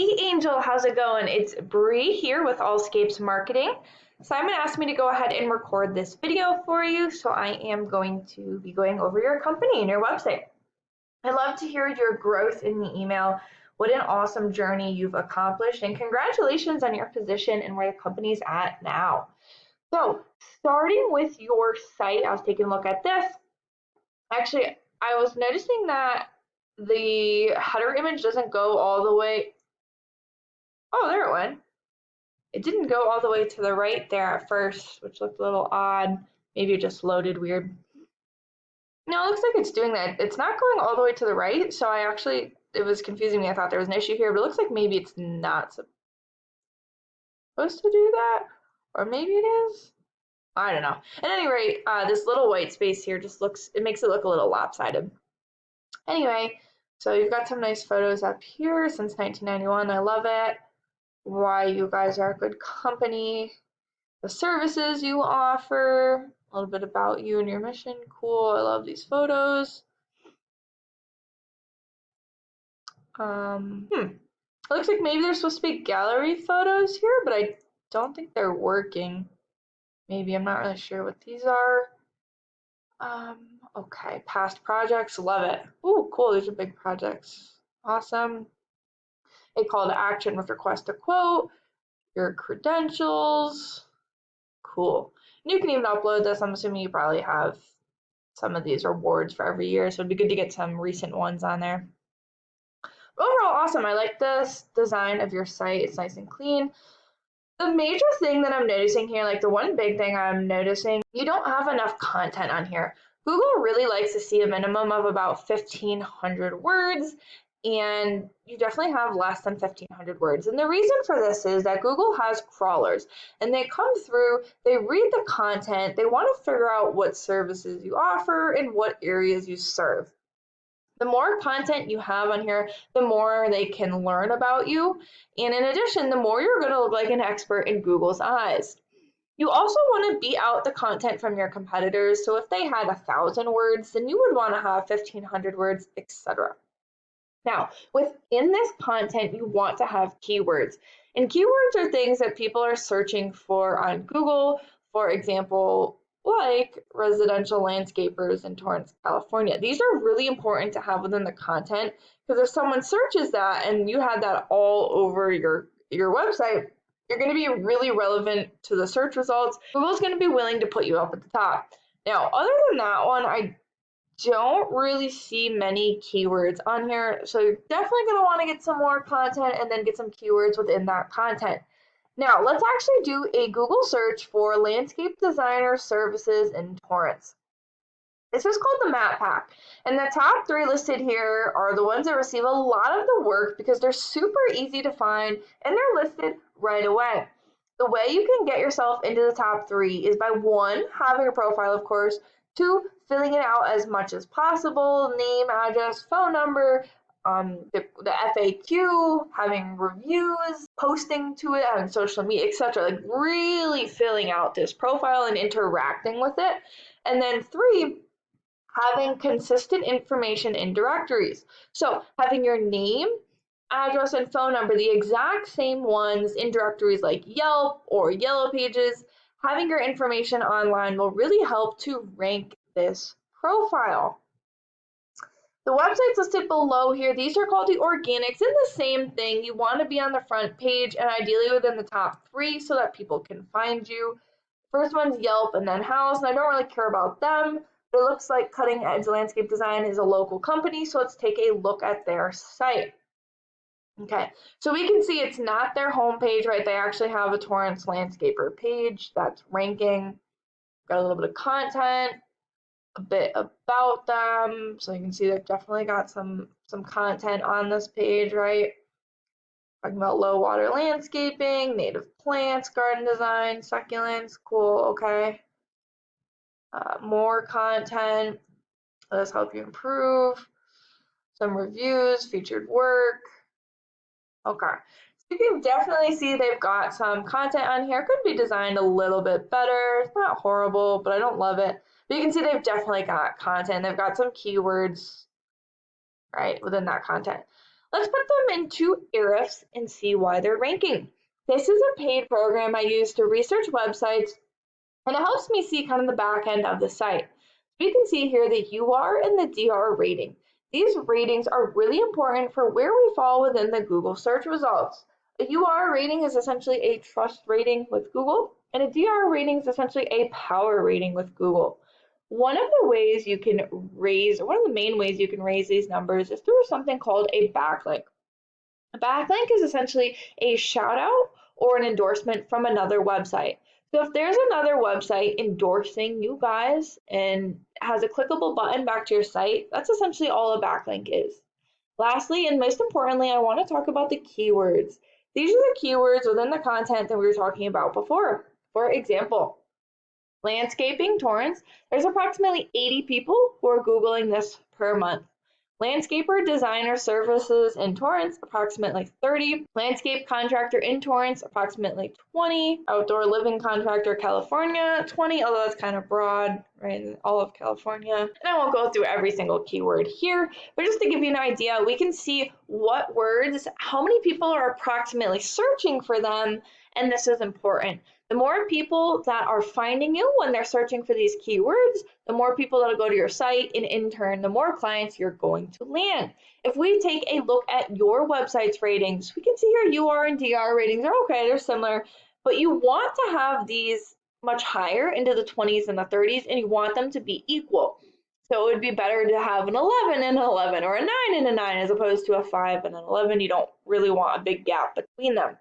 Hey Angel, how's it going? It's Bree here with Allscapes Marketing. Simon asked me to go ahead and record this video for you, so I am going to be going over your company and your website. I'd love to hear your growth in the email. What an awesome journey you've accomplished, and congratulations on your position and where the company's at now. So, starting with your site, I was taking a look at this. Actually, I was noticing that the header image doesn't go all the way. Oh, there it went. It didn't go all the way to the right there at first, which looked a little odd. Maybe it just loaded weird. No, it looks like it's doing that. It's not going all the way to the right, so it was confusing me. I thought there was an issue here, but it looks like maybe it's not supposed to do that, or maybe it is. I don't know. At any rate, this little white space here it makes it look a little lopsided. Anyway, so you've got some nice photos up here since 1991. I love it. Why you guys are a good company, the services you offer, a little bit about you and your mission. Cool. I love these photos. It looks like maybe there's supposed to be gallery photos here, but I don't think they're working. Maybe, I'm not really sure what these are. Okay, past projects, love it. Ooh, cool, these are big projects. Awesome. A call to action with request a quote, your credentials. Cool. And you can even upload this. I'm assuming you probably have some of these rewards for every year, so it'd be good to get some recent ones on there. Overall, awesome. I like this design of your site. It's nice and clean. The major thing that I'm noticing here, like the one big thing I'm noticing, you don't have enough content on here. Google really likes to see a minimum of about 1,500 words, and you definitely have less than 1,500 words. And the reason for this is that Google has crawlers, and they come through, they read the content, they want to figure out what services you offer and what areas you serve. The more content you have on here, the more they can learn about you. And in addition, the more you're going to look like an expert in Google's eyes. You also want to beat out the content from your competitors. So if they had 1,000 words, then you would want to have 1,500 words, etc. Now, within this content, you want to have keywords. And keywords are things that people are searching for on Google. For example, like residential landscapers in Torrance, California. These are really important to have within the content, because if someone searches that and you have that all over your website, you're going to be really relevant to the search results. Google's going to be willing to put you up at the top. Now, other than that one, I don't really see many keywords on here, so you're definitely going to want to get some more content and then get some keywords within that content. Now, let's actually do a Google search for landscape designer services in Torrance. This is called the Map Pack, and the top 3 listed here are the ones that receive a lot of the work because they're super easy to find and they're listed right away. The way you can get yourself into the top 3 is by 1, having a profile, of course, 2, filling it out as much as possible, name, address, phone number, the FAQ, having reviews, posting to it on social media, etc. Like really filling out this profile and interacting with it. And then 3, having consistent information in directories. So having your name, address, and phone number, the exact same ones in directories like Yelp or Yellow Pages. Having your information online will really help to rank this profile. The websites listed below here, these are called the organics, and the same thing. You want to be on the front page and ideally within the top 3 so that people can find you. First one's Yelp and then House, and I don't really care about them, but it looks like Cutting Edge Landscape Design is a local company, so let's take a look at their site. Okay, so we can see it's not their homepage, right? They actually have a Torrance landscaper page that's ranking. Got a little bit of content, a bit about them, so you can see they've definitely got some content on this page, right? Talking about low water landscaping, native plants, garden design, succulents, cool, okay. More content, let us help you improve. Some reviews, featured work. Okay, so you can definitely see they've got some content on here. Could be designed a little bit better. It's not horrible, but I don't love it. But you can see they've definitely got content. They've got some keywords, right, within that content. Let's put them into Ahrefs and see why they're ranking. This is a paid program I use to research websites, and it helps me see kind of the back end of the site. We can see here the UR and the DR rating. These ratings are really important for where we fall within the Google search results. A UR rating is essentially a trust rating with Google, and a DR rating is essentially a power rating with Google. One of the ways you can raise, or one of the main ways you can raise these numbers is through something called a backlink. A backlink is essentially a shout out or an endorsement from another website. So if there's another website endorsing you guys and has a clickable button back to your site, that's essentially all a backlink is. Lastly, and most importantly, I want to talk about the keywords. These are the keywords within the content that we were talking about before. For example, landscaping, Torrance, there's approximately 80 people who are Googling this per month. Landscaper designer services in Torrance, approximately 30. Landscape contractor in Torrance, approximately 20. Outdoor living contractor, California, 20, although that's kind of broad, right, in all of California. And I won't go through every single keyword here, but just to give you an idea, we can see what words, how many people are approximately searching for them, and this is important. The more people that are finding you when they're searching for these keywords, the more people that'll go to your site, and in turn, the more clients you're going to land. If we take a look at your website's ratings, we can see your UR and DR ratings are okay, they're similar, but you want to have these much higher into the 20s and the 30s, and you want them to be equal. So it would be better to have an 11 and an 11 or a 9 and a 9 as opposed to a 5 and an 11. You don't really want a big gap between them.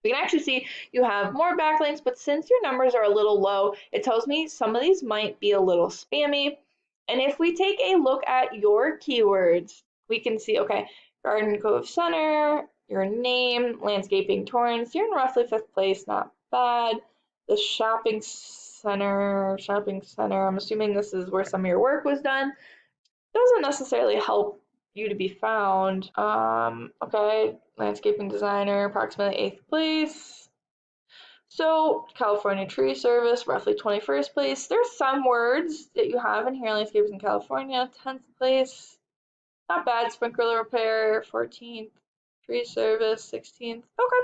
We can actually see you have more backlinks, but since your numbers are a little low, it tells me some of these might be a little spammy. And if we take a look at your keywords, we can see, okay, Garden Cove Center, your name, landscaping Torrance, you're in roughly 5th place, not bad. The shopping center, I'm assuming this is where some of your work was done. Doesn't necessarily help you to be found. Okay, landscaping designer, approximately 8th place. So, California Tree Service, roughly 21st place. There's some words that you have in here, landscapes in California, 10th place. Not bad, sprinkler repair, 14th. Tree service, 16th. Okay,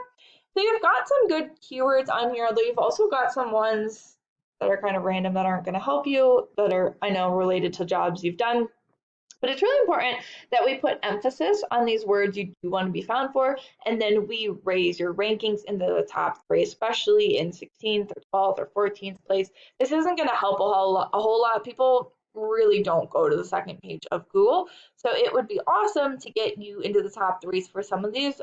so you've got some good keywords on here, although you've also got some ones that are kind of random that aren't going to help you, that are, I know, related to jobs you've done. But it's really important that we put emphasis on these words you do want to be found for, and then we raise your rankings into the top 3, especially in 16th or 12th or 14th place. This isn't going to help a whole lot. People really don't go to the second page of Google, so it would be awesome to get you into the top 3s for some of these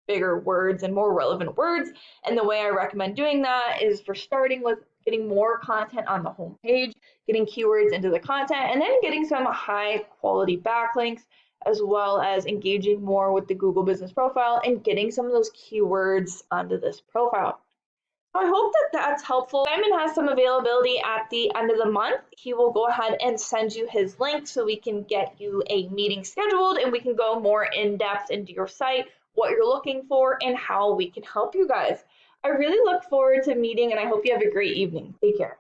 bigger words and more relevant words. And the way I recommend doing that is for starting with getting more content on the home page, getting keywords into the content, and then getting some high quality backlinks, as well as engaging more with the Google Business Profile and getting some of those keywords onto this profile. So I hope that that's helpful. Simon has some availability at the end of the month. He will go ahead and send you his link so we can get you a meeting scheduled and we can go more in depth into your site, what you're looking for, and how we can help you guys. I really look forward to meeting, and I hope you have a great evening. Take care.